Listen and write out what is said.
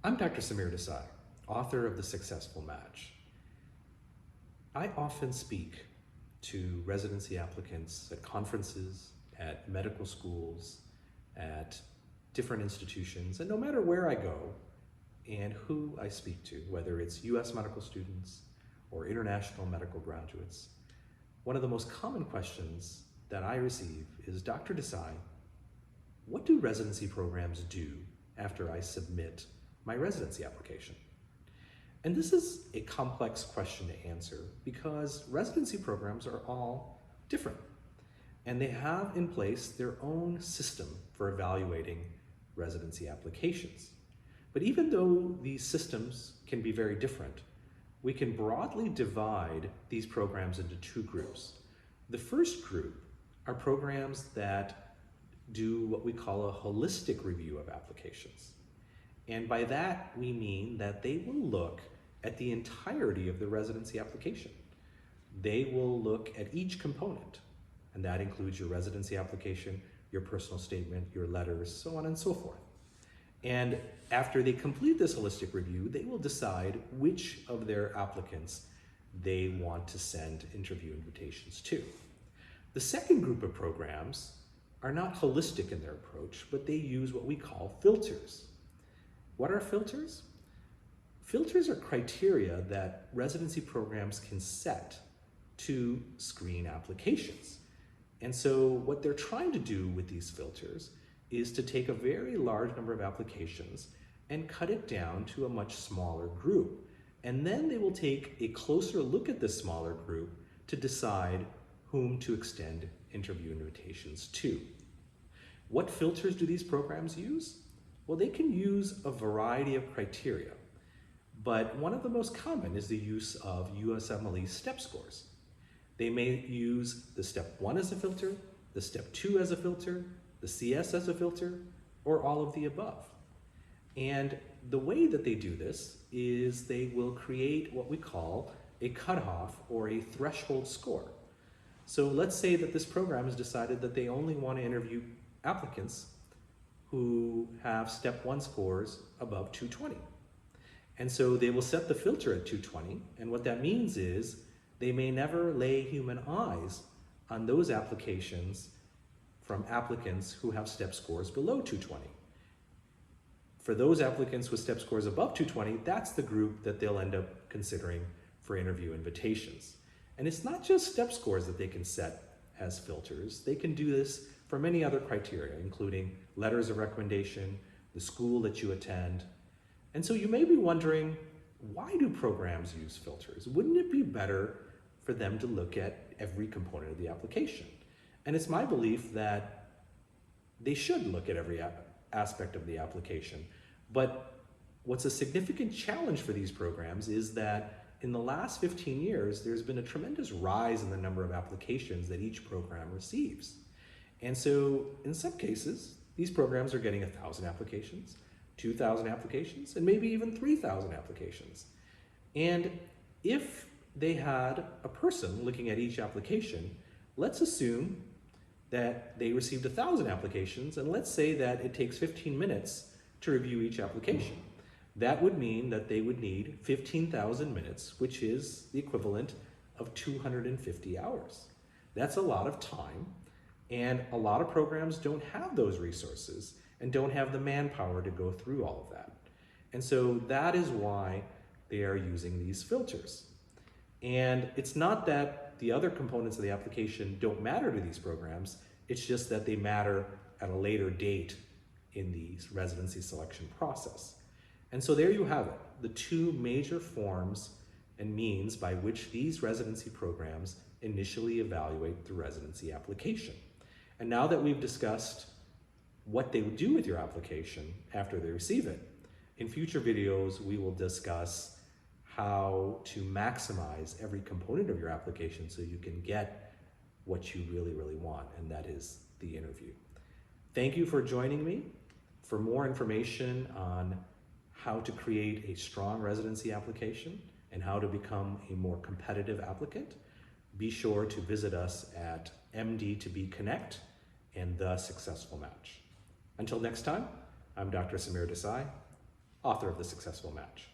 I'm Dr. Samir Desai, author of The Successful Match. I often speak to residency applicants at conferences, at medical schools, at different institutions, and no matter where I go and who I speak to, whether it's US medical students or international medical graduates, one of the most common questions that I receive is, Dr. Desai, what do residency programs do after I submit my residency application? And this is a complex question to answer because residency programs are all different and they have in place their own system for evaluating residency applications. But even though these systems can be very different, we can broadly divide these programs into two groups. The first group are programs that do what we call a holistic review of applications. And by that, we mean that they will look at the entirety of the residency application. They will look at each component, and that includes your residency application, your personal statement, your letters, so on and so forth. And after they complete this holistic review, they will decide which of their applicants they want to send interview invitations to. The second group of programs are not holistic in their approach, but they use what we call filters. What are filters? Filters are criteria that residency programs can set to screen applications. And so what they're trying to do with these filters is to take a very large number of applications and cut it down to a much smaller group. And then they will take a closer look at this smaller group to decide whom to extend interview invitations to. What filters do these programs use? Well, they can use a variety of criteria, but one of the most common is the use of USMLE step scores. They may use the step 1 as a filter, the step 2 as a filter, the CS as a filter, or all of the above. And the way that they do this is they will create what we call a cutoff or a threshold score. So let's say that this program has decided that they only want to interview applicants who have step 1 scores above 220. And so they will set the filter at 220, and what that means is they may never lay human eyes on those applications from applicants who have step scores below 220. For those applicants with step scores above 220, that's the group that they'll end up considering for interview invitations. And it's not just step scores that they can set as filters. They can do this for many other criteria, including letters of recommendation, the school that you attend. And so you may be wondering, why do programs use filters? Wouldn't it be better for them to look at every component of the application? And it's my belief that they should look at every aspect of the application. But what's a significant challenge for these programs is that in the last 15 years, there's been a tremendous rise in the number of applications that each program receives. And so in some cases, these programs are getting 1,000 applications, 2,000 applications, and maybe even 3,000 applications. And if they had a person looking at each application, let's assume that they received 1,000 applications, and let's say that it takes 15 minutes to review each application. That would mean that they would need 15,000 minutes, which is the equivalent of 250 hours. That's a lot of time, and a lot of programs don't have those resources and don't have the manpower to go through all of that. And so that is why they are using these filters. And it's not that the other components of the application don't matter to these programs, it's just that they matter at a later date in the residency selection process. And so there you have it, the two major forms and means by which these residency programs initially evaluate the residency application. And now that we've discussed what they would do with your application after they receive it, in future videos we will discuss how to maximize every component of your application so you can get what you really, really want, and that is the interview. Thank you for joining me. For more information on how to create a strong residency application and how to become a more competitive applicant, be sure to visit us at MD2B Connect and The Successful Match. Until next time, I'm Dr. Samir Desai. author of the successful match.